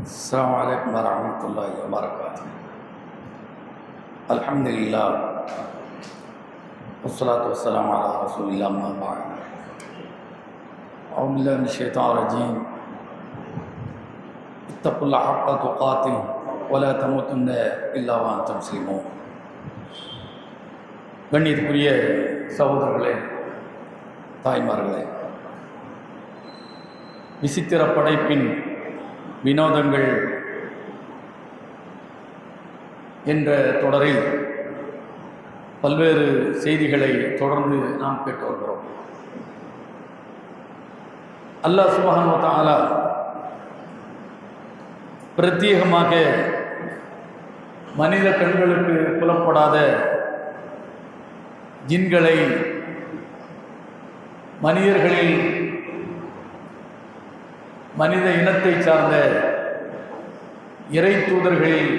السلام عليكم ورحمة الله وبركاته. الحمد لله والصلاة والسلام على رسول الله أما بعد. أعوذ بالله من الشيطان الرجيم. اتقوا الله حق تقاته ولا تموتن إلا وأنتم مسلمون. கண்ணியத்துக்குரிய சகோதரர்களே, தாய்மார்களே, விசித்திர படைப்பின் வினோதங்கள் என்ற தொடரில் பல்வேறு செய்திகளை தொடர்ந்து நாம் கேட்டு வருகிறோம். அல்லாஹ் சுப்ஹானஹு வ தஆலா பிரத்யேகமாக மனித கண்களுக்கு புலப்படாத ஜின்களை மனிதர்களில் மனித இனத்தை சார்ந்த இறை தூதர்களில்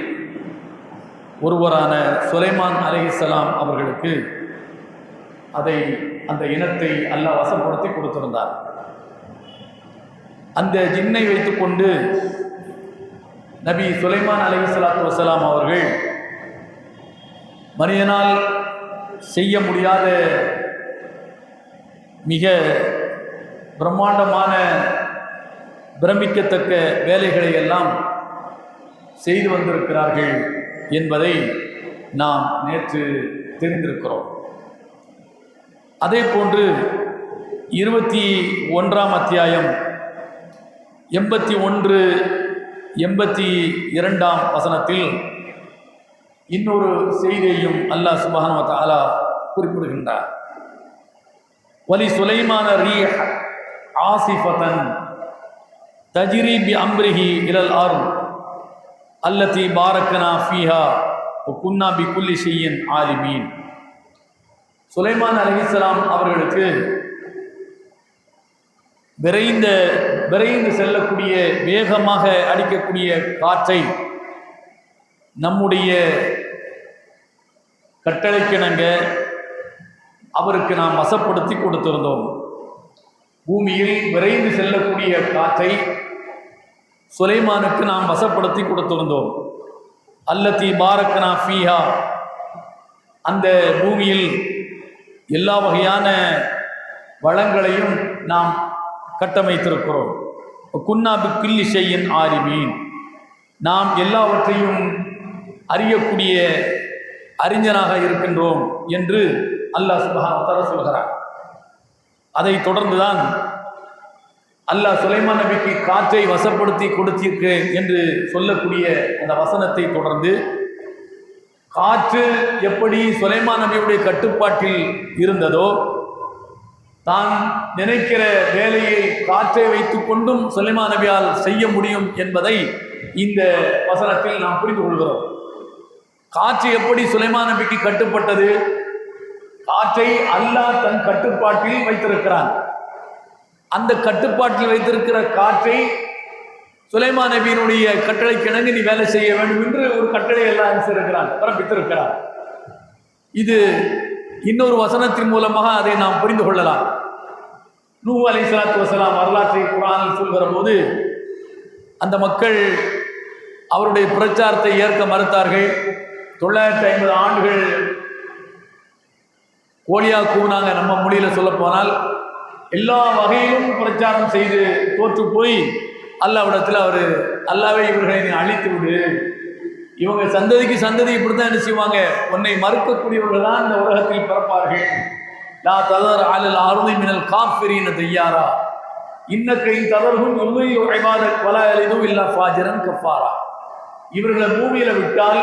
ஒருவரான சுலைமான் அலைஹிஸ்ஸலாம் அவர்களுக்கு அந்த இனத்தை அல்லாஹ் வசப்படுத்தி கொடுத்திருந்தார். அந்த ஜின்னை வைத்துக்கொண்டு நபி சுலைமான் அலைஹிஸ்ஸலாத்து வஸ்ஸலாம் அவர்கள் மனிதனால் செய்ய முடியாத மிக பிரம்மாண்டமான பிரமிக்கத்தக்க வேலைகளை எல்லாம் செய்து வந்திருக்கிறார்கள் என்பதை நாம் நேற்று தெரிந்திருக்கிறோம். அதே போன்று 21ஆம் அத்தியாயம் 81, 82ஆம் வசனத்தில் இன்னொரு செய்தியையும் அல்லாஹ் சுப்ஹானஹு வ தஆலா குறிப்பிடுகின்றார். வலி சுலைமான ரீஹ் ஆசிஃபதன் தஜ்ரி பி அம்ரிஹி இலல் அர்த் அல்லதி பாரக்னா ஃபீஹா வ குன்னா பி குல்லி ஷைஇன் ஆலிமீன். சுலைமான் அலைஹிஸ்ஸலாம் அவர்களுக்கு விரைந்து செல்லக்கூடிய வேகமாக அடிக்கக்கூடிய காற்றை நம்முடைய கட்டளைக்கிணங்க அவருக்கு நாம் வசப்படுத்தி கொடுத்திருந்தோம். பூமியில் விரைந்து செல்லக்கூடிய காற்றை சுலைமானுக்கு நாம் வசப்படுத்தி கொடுத்திருந்தோம். அல்லதி பாரக்னா ஃபீஹா, அந்த பூமியில் எல்லா வகையான வளங்களையும் நாம் கட்டமைத்திருக்கிறோம். குன்னா பி குல்லி ஷைஇன் ஆலிமீன், நாம் எல்லாவற்றையும் அறியக்கூடிய அறிஞனாக இருக்கின்றோம் என்று அல்லாஹ் சுப்ஹானஹு வ தஆலா சொல்கிறார். அதை தொடர்ந்துதான் அல்லாஹ் சுலைமான் நபிக்கு காற்றை வசப்படுத்தி கொடுத்திருக்கிறேன் என்று சொல்லக்கூடிய அந்த வசனத்தை தொடர்ந்து காற்று எப்படி சுலைமான் நபியுடைய கட்டுப்பாட்டில் இருந்ததோ, தான் நினைக்கிற வேலையை காற்றை வைத்துக் கொண்டும் சுலைமான் நபியால் செய்ய முடியும் என்பதை இந்த வசனத்தில் நாம் புரிந்து கொள்கிறோம். காற்று எப்படி சுலைமான் நபிக்கு கட்டுப்பட்டது? காற்றை அல்லாஹ் தன் கட்டுப்பாட்டில் வைத்திருக்கிறான். அந்த கட்டுப்பாட்டில் வைத்திருக்கிற காற்றை சுலைமான் நபியினுடைய கட்டளைக்கு இணங்கி நீ வேலை செய்ய வேண்டும் என்று ஒரு கட்டளை எல்லாம் அனுப்பிச்சிருக்கிறான், பிறப்பித்திருக்கிறான். இது இன்னொரு வசனத்தின் மூலமாக அதை நாம் புரிந்து கொள்ளலாம். நூஹ் அலைஹிஸ்ஸலாத்து வஸ்ஸலாம் வரலாற்றை குர்ஆனில் சொல்கிற போது அந்த மக்கள் அவருடைய பிரச்சாரத்தை ஏற்க மறுத்தார்கள். 950 ஆண்டுகள் கோழியா கூவினாங்க. நம்ம மொழியில் சொல்ல போனால் எல்லா வகையிலும் பிரச்சாரம் செய்து தோற்று போய் அல்லாஹ்விடத்தில் அல்லாஹ்வே இவர்களை நீ அழித்து விடு, இவங்க சந்ததிக்கு சந்ததி இப்படித்தான் என்ன செய்வாங்க, உன்னை மறுக்கக்கூடியவர்கள் தான் இந்த உலகத்தில் பிறப்பார்கள். லா ததர் அலல் அர்தி மினல் காஃபிரீன தய்யாரா இன்னக இன் ததர்ஹும் யுضيع இபாதக் வலா யலிது இல்லா ஃபாஜிரன் கஃபாரா. இவர்களை பூமியில விட்டால்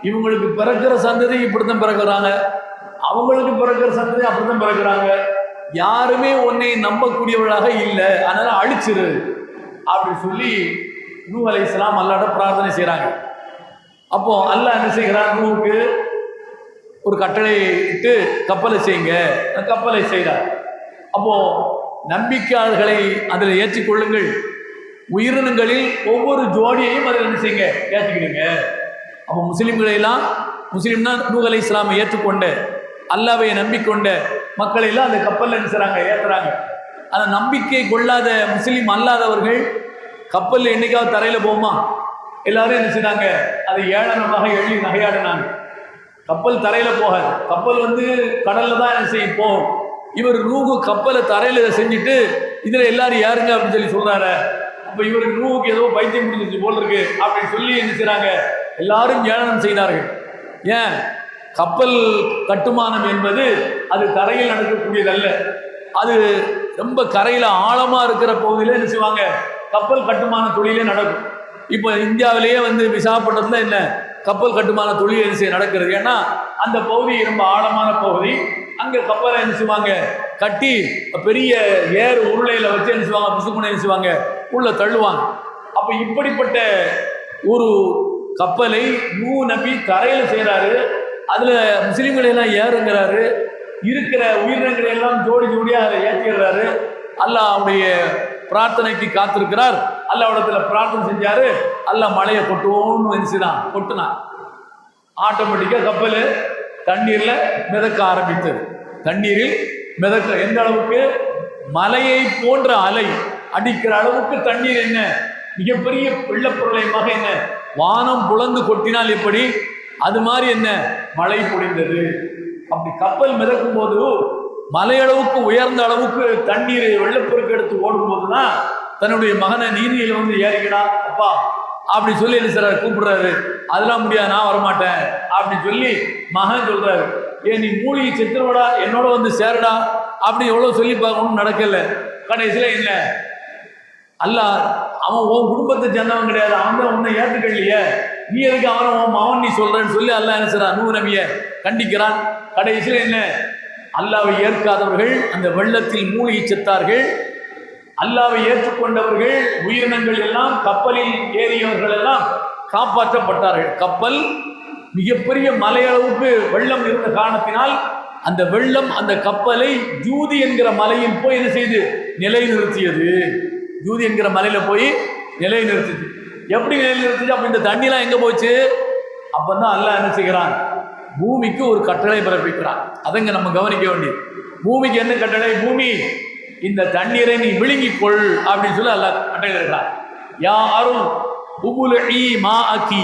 இவங்களுக்கு பிறக்கிற சந்ததி இப்படித்தான் பிறகுறாங்க, அவங்களுக்கு பிறக்கிற சந்ததி அப்படித்தான் பிறகுறாங்க, யாருமே உன்னை நம்பக்கூடியவர்களாக இல்லை, அதனால அழிச்சிரு அப்படின்னு சொல்லி நூஹ் அலைஹிஸ்ஸலாம் அல்லாஹ்ட்ட பிரார்த்தனை செய்கிறாங்க. அப்போ அல்லாஹ் என்ன செய்கிறான், நூஹுக்கு ஒரு கட்டளை இட்டு கப்பலை செய்யுங்க, கப்பலை செய்கிறார். அப்போ நம்பிக்கையாளர்களை அதில் ஏற்றிக்கொள்ளுங்கள், உயிரினங்களில் ஒவ்வொரு ஜோடியையும் அதில் என்ன செய்யுங்க, ஏற்றிக்கிடுங்க. அப்போ முஸ்லீம்னா நூஹ் அலைஹிஸ்ஸலாமை ஏற்றுக்கொண்ட அல்லாஹ்வை நம்பிக்கொண்ட மக்களை எல்லாம் அந்த கப்பலில் என்ன செய்கிறாங்க, ஏற்றுறாங்க. அந்த நம்பிக்கை கொள்ளாத முஸ்லீம் அல்லாதவர்கள் கப்பல் என்னைக்காவது தரையில் போகுமா? எல்லாரும் என்ன செய்தாங்க, அதை ஏளனமாக எள்ளி நகையாடினாங்க. கப்பல் தரையில் போகாது, கப்பல் கடலில் தான் என்ன செய்யும் போகும். இவர் நூகு கப்பலை தரையில் செஞ்சுட்டு இதில் எல்லாரும் யாருங்க அப்படின்னு சொல்லி சொல்கிறாரு. அப்போ இவருக்கு நூகுக்கு ஏதோ பைத்தியம் முடிஞ்சிச்சு போல் இருக்கு அப்படின்னு சொல்லி என்ன செய்கிறாங்க, எல்லாரும் ஏளனம் செய்தார்கள். ஏன்? கப்பல் கட்டுமானம் என்பது அது தரையில் நடக்கக்கூடியதல்ல. அது ரொம்ப கரையில் ஆழமாக இருக்கிற பகுதியில் என்ன செய்வாங்க, கப்பல் கட்டுமான தொழிலே நடக்கும். இப்போ இந்தியாவிலேயே விசாகப்பட்டினத்தில் என்ன கப்பல் கட்டுமான தொழில் என்ன செய்ய நடக்கிறது. ஏன்னா அந்த பகுதி ரொம்ப ஆழமான பகுதி. அங்கே கப்பலை என்ன செய்வாங்க, கட்டி பெரிய ஏர் உருளையில் வச்சு என்ன செய்வாங்க, புசுக்குனை என்ன செய்வாங்க, உள்ள தள்ளுவாங்க. அப்போ இப்படிப்பட்ட ஒரு கப்பலை நூ நபி தரையில் செய்கிறாரு. அதில் முஸ்லீம்களை எல்லாம் ஏறுங்கிறாரு. இருக்கிற உயிரினங்களை எல்லாம் ஜோடி ஜோடியாக அதை ஏற்றிடுறாரு. அல்லாஹ் அவருடைய பிரார்த்தனைக்கு காத்திருக்கிறார். அல்லாஹ்விடத்துல பிரார்த்தனை செஞ்சாரு. அல்லாஹ் மழையை கொட்டுவோன்னு நினைச்சுதான் கொட்டுனான். ஆட்டோமேட்டிக்காக கப்பல் தண்ணீரில் மிதக்க ஆரம்பித்தது. தண்ணீரில் மிதக்க எந்த அளவுக்கு, மலையை போன்ற அலை அடிக்கிற அளவுக்கு தண்ணீர் என்ன மிகப்பெரிய வெள்ளப்பொருளையமாக என்ன வானம் புலந்து கொட்டினால் எப்படி, அது மாதிரி என்ன மழை பொழிந்தது. அப்படி கப்பல் மிதக்கும் போது மலையளவுக்கு உயர்ந்த அளவுக்கு தண்ணீர் வெள்ளப்பெருக்கு எடுத்து ஓடும் போதுதான் தன்னுடைய மகனை நீதியில் ஏறிக்கடா அப்பா அப்படி சொல்லி என்ன சார் கூப்பிடுறாரு. அதெல்லாம் முடியாது, நான் வரமாட்டேன் அப்படின்னு சொல்லி மகன் சொல்றாரு. நீ மூழ்கி செத்துருவடா, என்னோட சேருடா அப்படி எவ்வளோ சொல்லி பார்க்கணும், நடக்கல. கடைசியில் என்ன, அல்லாஹ் அவன் உன் குடும்பத்தை சேர்ந்தவன் கிடையாது, அவன் தான் உன்னை ஏற்றுக்கலையே, நீ எதுக்கு அவன் மகன் நீ சொல்றேன்னு சொல்லி அல்லாஹ் என்ன செய்றான், நூஹ் நபியை கண்டிக்கிறான். கடைசியில் என்ன, அல்லாஹ்வை ஏற்காதவர்கள் அந்த வெள்ளத்தில் மூழ்கி செத்தார்கள். அல்லாஹ்வை ஏற்றுக்கொண்டவர்கள் உயிரினங்கள் எல்லாம், கப்பலில் ஏறியவர்கள் எல்லாம் காப்பாற்றப்பட்டார்கள். கப்பல் மிகப்பெரிய மலையளவுக்கு வெள்ளம் இருந்த காரணத்தினால் அந்த வெள்ளம் அந்த கப்பலை ஜூதி என்கிற மலையில் போய் என்ன செய்து நிலைநிறுத்தியது. ஜூதி என்கிற மலையில போய் நிலைநிறுத்திச்சு. எப்படி நிலைநிறுத்திச்சு? அப்ப இந்த தண்ணிலாம் எங்க போச்சு? அப்பதான் அல்லாஹ் என்ன செய்கிறான், பூமிக்கு ஒரு கட்டளை பிறப்பிக்கிறான். அதங்க நம்ம கவனிக்க வேண்டியது. பூமிக்கு என்ன கட்டளை? பூமி இந்த தண்ணீரை நீ விழுங்கிக் கொள் அப்படின்னு சொல்லி அல்லாஹ் கட்டளை இருக்கிறான். யாரும் மா அக்கி,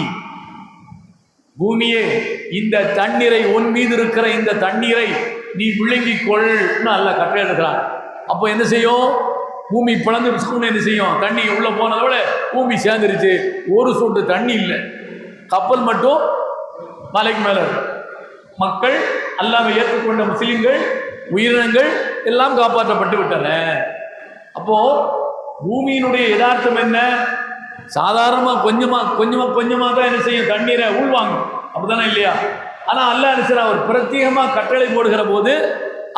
பூமியே இந்த தண்ணீரை, உன் மீது இருக்கிற இந்த தண்ணீரை நீ விழுங்கிக் கொள்னு அல்லாஹ் கட்டளை இருக்கிறான். அப்போ என்ன செய்யும்? பூமி பிளந்து என்ன செய்யும்? தண்ணி உள்ள போனதோட பூமி சேர்ந்துருச்சு. ஒரு சொட்டு தண்ணி இல்லை. கப்பல் மட்டும் மலைக்கு மேல. மக்கள், அல்லாஹ்வை ஏற்றுக்கொண்ட முஸ்லிம்கள், உயிரினங்கள் எல்லாம் காப்பாற்றப்பட்டு விட்டன. அப்போ பூமியினுடைய யதார்த்தம் என்ன? சாதாரணமாக கொஞ்சமாக தான் என்ன செய்யும், தண்ணீரை உள்வாங்கும். அப்படித்தானே இல்லையா? ஆனால் அல்லாஹ் என்ன செய்யறான், ஒரு பிரத்யேகமாக கட்டளை போடுகிற போது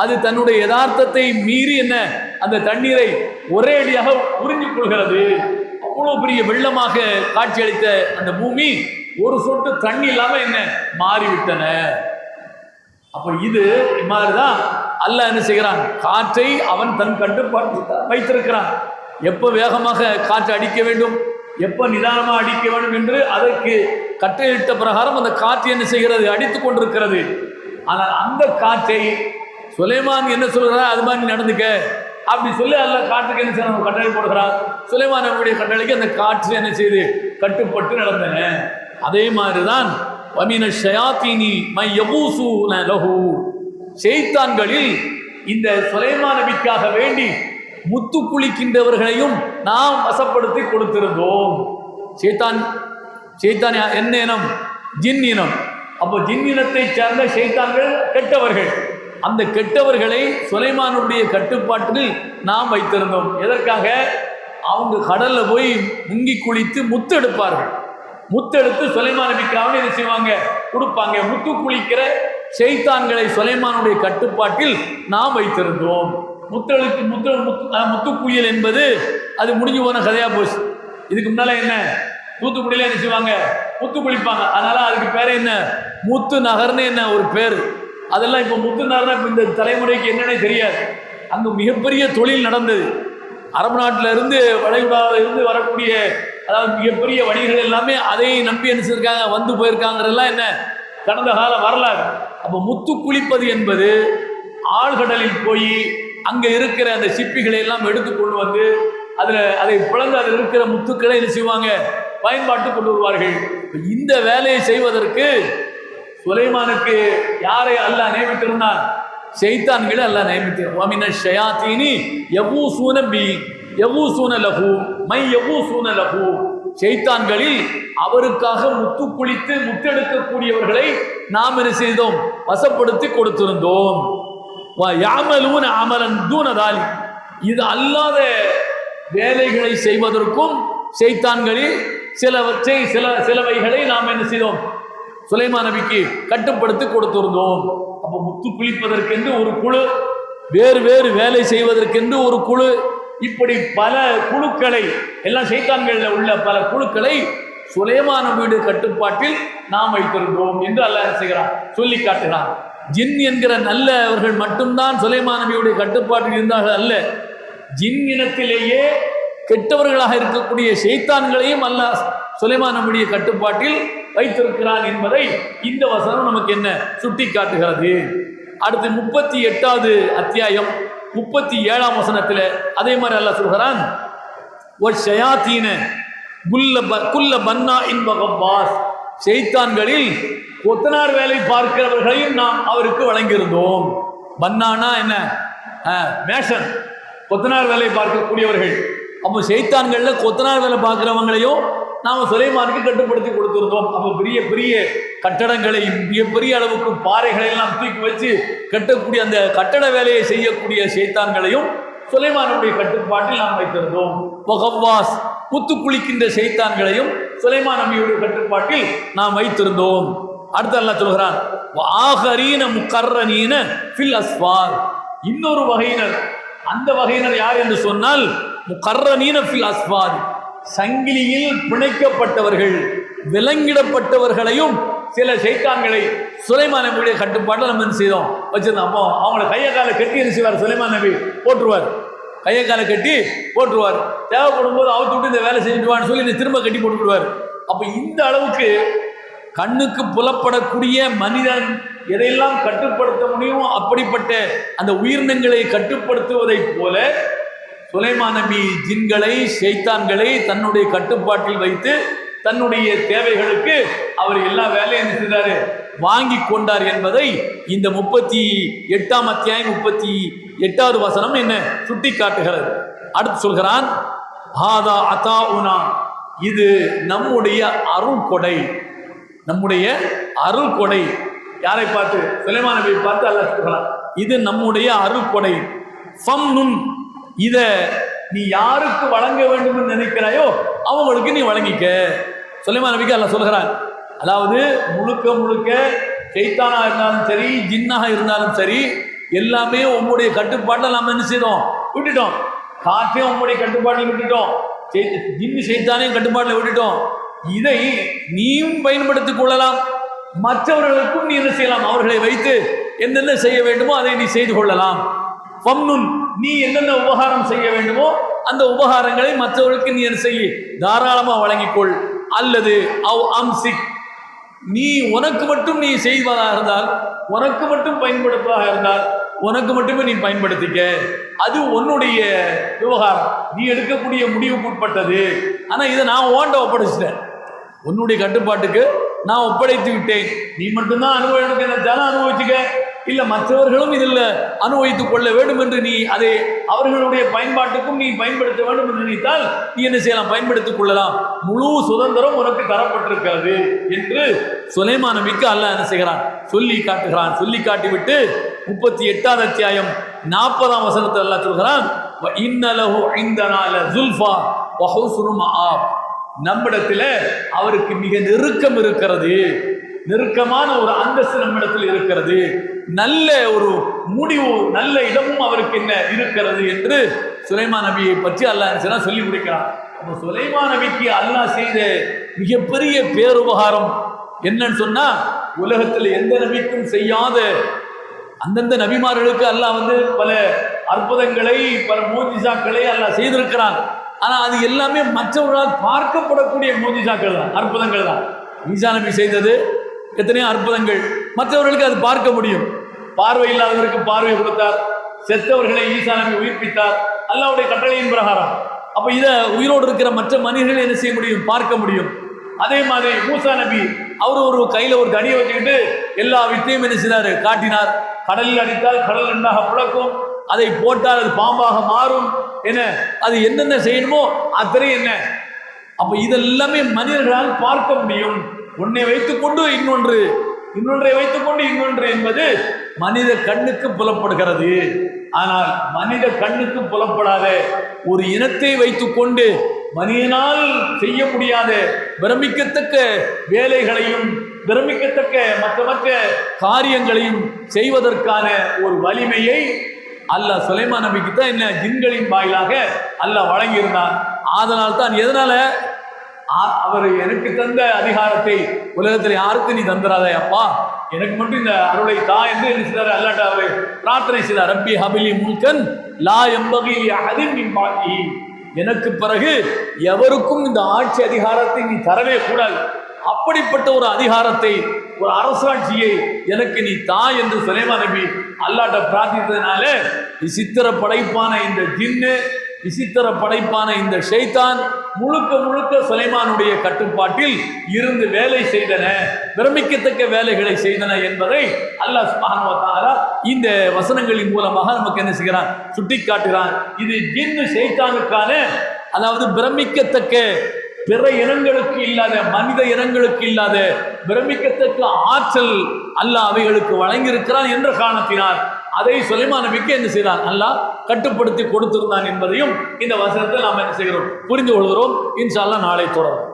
அது தன்னுடைய யதார்த்தத்தை மீறி என்ன அந்த தண்ணீரை ஒரே அடியாக உறிஞ்சிக் கொள்கிறது. அவ்வளோ பெரிய வெள்ளமாக காட்சியளித்த அந்த பூமி ஒரு சொட்டு தண்ணி இல்லாம என்ன மாறிவிட்டன. அப்ப இது மாதிரிதான் அல்லாஹ் என்ன செய்கிறான், காற்றை அவன் தன் கட்டுப்பாட்டு வைத்திருக்கிறான். எப்ப வேகமாக காற்று அடிக்க வேண்டும், எப்ப நிதானமாக அடிக்க வேண்டும் என்று அதற்கு கட்டளையிட்ட பிரகாரம் அந்த காற்று என்ன செய்கிறது, அடித்துக் கொண்டிருக்கிறது. ஆனால் அந்த காற்றை சுலைமான் என்ன சொல்கிறார், அது மாதிரி நடந்துக்க அப்படி சொல்லி அல்லாஹ் காற்றுக்கு என்ன செய்ய கட்டளை போடுகிறார். சுலைமான் அவருடைய கட்டளைக்கு அந்த காற்று என்ன செய்து கட்டுப்பட்டு நடந்தன. அதே மாதிரிதான் வமின ஷயாத்தீனி மை யபூசூன லஹு, ஷைத்தான்களில் இந்த சுலைமான் நபிக்காக வேண்டி முத்து குளிக்கின்றவர்களையும் நாம் வசப்படுத்தி கொடுத்திருந்தோம். ஷைத்தான் என்ன இனம்? ஜின் இனம். அப்போ ஜின் இனத்தை சேர்ந்த ஷைத்தான்கள் கெட்டவர்கள். அந்த கெட்டவர்களை சுலைமானுடைய கட்டுப்பாட்டில் நாம் வைத்திருந்தோம். எதற்காக? அவங்க கடல்ல போய் முங்கி குளித்து முத்து எடுப்பார்கள். முத்தெடுத்து சுலைமான் நபிக்காக என்ன செய்வாங்க, கொடுப்பாங்க. முத்து குளிக்கிற ஷைத்தான்களை சுலைமானுடைய கட்டுப்பாட்டில் நாம் வைத்திருந்தோம். முத்து குளியல் என்பது அது முடிஞ்சு போன கதையா போச்சு. இதுக்கு முன்னால என்ன, தூத்துக்குடியில என்ன செய்வாங்க, முத்து குளிப்பாங்க. அதனால அதுக்கு பேர் என்ன, முத்து நகர்னு என்ன ஒரு பேர். அதெல்லாம் இப்போ முத்து நகர்னா இப்போ இந்த தலைமுறைக்கு என்னன்னே தெரியாது. அங்கே மிகப்பெரிய தொழில் நடந்தது. அரபு நாட்டில் இருந்து வளைகுடாவில் இருந்து வரக்கூடிய, அதாவது மிகப்பெரிய வணிகர்கள் எல்லாமே அதை நம்பி என்ன செய்யிருக்காங்க, வந்து போயிருக்காங்கிறதெல்லாம் என்ன கடந்த கால வரலாறு. அப்போ முத்து குளிப்பது என்பது ஆழ்கடலில் போய் அங்கே இருக்கிற அந்த சிப்பிகளை எல்லாம் எடுத்து கொண்டு வந்து அதை பிளந்து அதில் இருக்கிற முத்துக்களை என்ன செய்வாங்க, பயன்பாட்டு கொண்டு வருவார்கள். இந்த வேலையை செய்வதற்கு சுலைமானுக்கு யாரை அல்லாஹ் நியமித்திருந்தார்? ஷைத்தான்களை அல்லாஹ் நியமித்தார். வமின ஷயாத்தீனி யவூசூன பி யவூசூன லஹு மை யவூசூன லஹு. ஷைத்தான்களில் அவருக்காக முத்து குளித்து முத்தெடுக்கக்கூடியவர்களை நாம் என்ன செய்தோம்? வசப்படுத்தி கொடுத்திருந்தோம். யாமலூன அமலன் தூனதாலி. இது அல்லாத வேலைகளை செய்வதற்கும் ஷைத்தான்களில் சிலவைகளை நாம் என்ன செய்தோம்? சுலைமான் நபிக்கு கட்டுப்படுத்தி கொடுத்திருந்தோம். அப்போ முத்து குளிப்பதற்கென்று ஒரு குழு, வேறு வேறு வேலை செய்வதற்கென்று ஒரு குழு, இப்படி பல குழுக்களை, எல்லாம் ஷைத்தான்களில் உள்ள பல குழுக்களை சுலைமான் நபியுடைய கட்டுப்பாட்டில் நாம் வைத்திருந்தோம் என்று அல்லாஹ் செய்கிறான், சொல்லி காட்டுகிறான். ஜின் என்கிற நல்லவர்கள் மட்டும்தான் சுலைமான் நபியுடைய கட்டுப்பாட்டில் இருந்தார்கள் அல்ல, ஜின் இனத்திலேயே கெட்டவர்களாக இருக்கக்கூடிய ஷைத்தான்களையும் அல்லாஹ் சுலைமான் நபியுடைய கட்டுப்பாட்டில் வைத்திருக்கிறான் என்பதை இந்த வசனம் நமக்கு என்ன சுட்டி காட்டுகிறது. அடுத்து 38வது அத்தியாயம் 37ஆம் வசனத்தில் அதே மாதிரி அல்லாஹ் சொல்கிறான், ஒரு ஷயாத்தீன குல்ல பன்னா இன் வகப்பாஸ். ஷைத்தான்களில் கொத்தனார் வேலை பார்க்கிறவர்களையும் நாம் அவருக்கு வழங்கியிருந்தோம். பன்னானா என்ன? மேஷன், கொத்தனார் வேலை பார்க்கக்கூடியவர்கள். அப்போ ஷைத்தான்களில் கொத்தனார் வேலை பார்க்கிறவங்களையும் நாம் சுலைமானுக்கு கட்டுப்படுத்தி கொடுத்திருந்தோம். அப்போ பெரிய பெரிய கட்டடங்களை, மிகப்பெரிய அளவுக்கு பாறைகளை எல்லாம் தூக்கி வச்சு கட்டக்கூடிய அந்த கட்டட வேலையை செய்யக்கூடிய ஷைத்தான்களையும் சுலைமானுடைய கட்டுப்பாட்டில் நாம் வைத்திருந்தோம். வகவாஸ், முத்து குளிக்கின்ற ஷைத்தான்களையும் சுலைமான் நபியுடைய கட்டுப்பாட்டில் நாம் வைத்திருந்தோம். அடுத்து அல்லாஹ் சொல்கிறான், ஆகரீன முகர்ரனீன ஃபில் அஸ்வார். இன்னொரு வகையினர், அந்த வகையினர் யார் என்று சொன்னால் முகர்ரனீன ஃபில் அஸ்வார், சங்கிலியில் பிணைக்கப்பட்டவர்கள், விலங்கிடப்பட்டவர்களையும் சில ஷைத்தான்களை சுலைமான் நபியுடைய கட்டுப்பாட்டில் நம்ம என்ன செய்தோம்? வச்சிருந்தோம். அப்போ அவங்கள கையை காலை கட்டி என்ன செய்வார்? சுலைமான் நபி போட்டுருவார், கையை காலை கட்டி போட்டுருவார். தேவைப்படும் போது அவுத்து விட்டு இந்த வேலை செஞ்சுட்டுவான்னு சொல்லி இந்த திரும்ப கட்டி போட்டுவிடுவார். அப்போ இந்த அளவுக்கு கண்ணுக்கு புலப்படக்கூடிய மனிதன் எதையெல்லாம் கட்டுப்படுத்த முடியுமோ அப்படிப்பட்ட அந்த உயிரினங்களை கட்டுப்படுத்துவதைப் போல சுலைமான் நபி ஜின்களை, ஷைத்தான்களை தன்னுடைய கட்டுப்பாட்டில் வைத்து தன்னுடைய தேவைகளுக்கு அவர் எல்லா வேலையும் செய்தார், வாங்கி கொண்டார் என்பதை இந்த 38ஆம் அத்தியாயம் 38வது வசனம் என்ன சுட்டி காட்டுகிறது. அடுத்து சொல்கிறான், ஹாதா அதாஉனா, இது நம்முடைய அருள் கொடை. நம்முடைய அருள் கொடை. யாரை பார்த்து? சுலைமான் நபியை பார்த்து அல்லாஹ் சொல்கிறான், இது நம்முடைய அருள் கொடை. ஃபம்னுன், இதை நீ யாருக்கு வழங்க வேண்டும் என்று நினைக்கிறாயோ அவங்களுக்கு நீ வழங்கிக்க. சுலைமான் நபிக்கு அல்லாஹ் சொல்கிறான். அதாவது முழுக்க முழுக்க ஷைத்தானாக இருந்தாலும் சரி, ஜின்னாக இருந்தாலும் சரி, எல்லாமே உங்களுடைய கட்டுப்பாட்டில் நாம் என்ன செய்தோம்? விட்டுட்டோம். காற்றையும் உங்களுடைய கட்டுப்பாட்டில் விட்டுட்டோம், ஜின்னு ஷைத்தானையும் கட்டுப்பாட்டில் விட்டுட்டோம். இதை நீயும் பயன்படுத்திக் கொள்ளலாம், மற்றவர்களுக்கும் நீ என்ன செய்யலாம்? அவர்களை வைத்து என்னென்ன செய்ய வேண்டுமோ அதை நீ செய்து கொள்ளலாம். ஃபம்னுன், நீ என்னென்ன உபகாரம் செய்ய வேண்டுமோ அந்த உபகாரங்களை மற்றவர்களுக்கு நீ என்ன செய்ய? தாராளமாக வழங்கிக்கொள். அல்லது அவ் அம்சிக், நீ உனக்கு மட்டும் நீ செய்வதாக இருந்தால், உனக்கு மட்டும் பயன்படுத்துவதாக இருந்தால் உனக்கு மட்டுமே நீ பயன்படுத்திக்க. அது உன்னுடைய விவகாரம், நீ எடுக்கக்கூடிய முடிவுக்கு உட்பட்டது. ஆனால் இதை நான் ஓண்ட ஒப்படைச்சிட்டேன், உன்னுடைய கட்டுப்பாட்டுக்கு நான் ஒப்படைத்து விட்டேன். நீ மட்டும்தான் அனுபவிக்க நினைச்சாலும் அனுபவிச்சுக்க, இல்லை மற்றவர்களும் இதில் அனுபவித்துக் கொள்ள வேண்டும் என்று நீ அதை அவர்களுடைய பயன்பாட்டுக்கும் நீ பயன்படுத்த வேண்டும் என்று நினைத்தால் நீ என்ன செய்யலாம்? பயன்படுத்திக் கொள்ளலாம். முழு சுதந்திரம் உனக்கு தரப்பட்டிருக்கிறது என்று சுலைமான் நபிக்கு அல்லாஹ் என்ன செய்கிறான்? சொல்லி காட்டுகிறான். சொல்லி காட்டிவிட்டு 38வது அத்தியாயம் 40ஆம் வசனத்தில் அல்லாஹ் சொல்கிறான், இன்னலஹு இந்தனா லஸுல்ஃபா வ ஹுஸ்னு மஆப். நம்மிடத்தில் அவருக்கு மிக நெருக்கம் இருக்கிறது, நெருக்கமான ஒரு அந்தஸ்து நம்மிடத்தில் இருக்கிறது, நல்ல ஒரு முடிவு, நல்ல இடமும் அவருக்கு என்ன இருக்கிறது என்று சுலைமான் நபியை பற்றி அல்லாஹ் சொல்லி முடிக்கிறான். அப்போ சுலைமான் நபிக்கு அல்லாஹ் செய்த மிகப்பெரிய பேருபகாரம் என்னன்னு சொன்னா, உலகத்தில் எந்த நபிக்கும் செய்யாத அந்தந்த நபிமார்களுக்கு அல்லாஹ் பல அற்புதங்களை, பல மோஜிசாக்களை அல்லாஹ் செய்திருக்கிறான். ஆனால் அது எல்லாமே மற்றவர்களால் பார்க்கப்படக்கூடிய மோஜிசாக்கள் தான், அற்புதங்கள் தான். ஈசா நபி செய்தது எத்தனையோ அற்புதங்கள், மற்றவர்களுக்கு அது பார்க்க முடியும். பார்வை இல்லாதவருக்கு பார்வை கொடுத்தார், செத்தவர்களை ஈசா நபி உயிர்ப்பித்தார் அல்லாஹ்வுடைய கட்டளையின் பிரகாரம். அப்ப இதை உயிரோடு இருக்கிற மற்ற மனிதர்கள் என்ன செய்ய முடியும், பார்க்க முடியும். அதே மாதிரி மூசா நபி அவர் ஒரு கையில ஒரு தடியை வச்சுக்கிட்டு எல்லா வித்தையும் என்ன செய்தாரு, காட்டினார். கடலில் அடித்தால் கடல் ரெண்டாக பிளக்கும், அதை போட்டால் அது பாம்பாக மாறும், என்ன அது என்னென்ன செய்யணுமோ அத்தனை என்ன. அப்ப இதெல்லாமே மனிதர்களால் பார்க்க முடியும். ஒன்றை வைத்துக்கொண்டு இன்னொன்று, இன்னொன்றை வைத்துக்கொண்டு இன்னொன்று என்பது மனித கண்ணுக்கு புலப்படுகிறது. ஆனால் மனித கண்ணுக்கு புலப்படாத ஒரு இனத்தை வைத்துக்கொண்டு மனிதனால் செய்ய முடியாத பிரமிக்கத்தக்க வேலைகளையும் பிரமிக்கத்தக்க மற்ற காரியங்களையும் செய்வதற்கான ஒரு வலிமையை அல்லாஹ் சுலைமான் நபிக்கு தான் என்ன ஜின்களின் வாயிலாக அல்லாஹ் வழங்கியிருந்தான். அதனால் தான் எதனால அவர் எனக்கு தந்த அதிகாரத்தை உலகத்தில் யாருக்கு நீ தந்துடாதே அப்பா, எனக்கு மட்டும் இந்த அருளை தா என்று என்ன செய்தார், அல்லாட்ட அவரை பிரார்த்தனை செய்தார். ரப்பி ஹபிலி முல்கன் லா எம்பகி அஹதின் மின் பாக்கி, எனக்கு பிறகு எவருக்கும் இந்த ஆட்சி அதிகாரத்தை நீ தரவே கூடாது, அப்படிப்பட்ட ஒரு அதிகாரத்தை ஒரு அரசாட்சியை எனக்கு நீ தா என்று சுலைமான் நபி அல்லாட்ட பிரார்த்தித்ததுனால விசித்திர படைப்பான இந்த ஜின்னு, விசித்திர படைப்பான இந்த ஷைத்தான் முழுக்க முழுக்க சுலைமானுடைய கட்டுப்பாட்டில் இருந்து வேலை செய்தன, பிரமிக்கத்தக்க வேலைகளை செய்தன என்பதை அல்லாஹ் சுப்ஹானஹு வ தஆலா இந்த வசனங்களின் மூலமாக நமக்கு என்ன செய்கிறான், சுட்டி காட்டுகிறான். இது ஜின்னு ஷைத்தானுக்கான, அதாவது பிரமிக்கத்தக்க பிற இனங்களுக்கு இல்லாத, மனித இனங்களுக்கு இல்லாத பிரமிக்கத்தக்க ஆற்றல் அல்லாஹ் அவைகளுக்கு வழங்கியிருக்கிறான் என்ற காரணத்தினால் அதை சுலைமான் நபிக்கு என்ன செய்தான், அல்லாஹ் கட்டுப்படுத்தி கொடுத்திருந்தான் என்பதையும் இந்த வசனத்தில் நாம் என்ன செய்கிறோம், புரிந்து கொள்கிறோம். இன்ஷா அல்லாஹ் நாளை தொடரும்.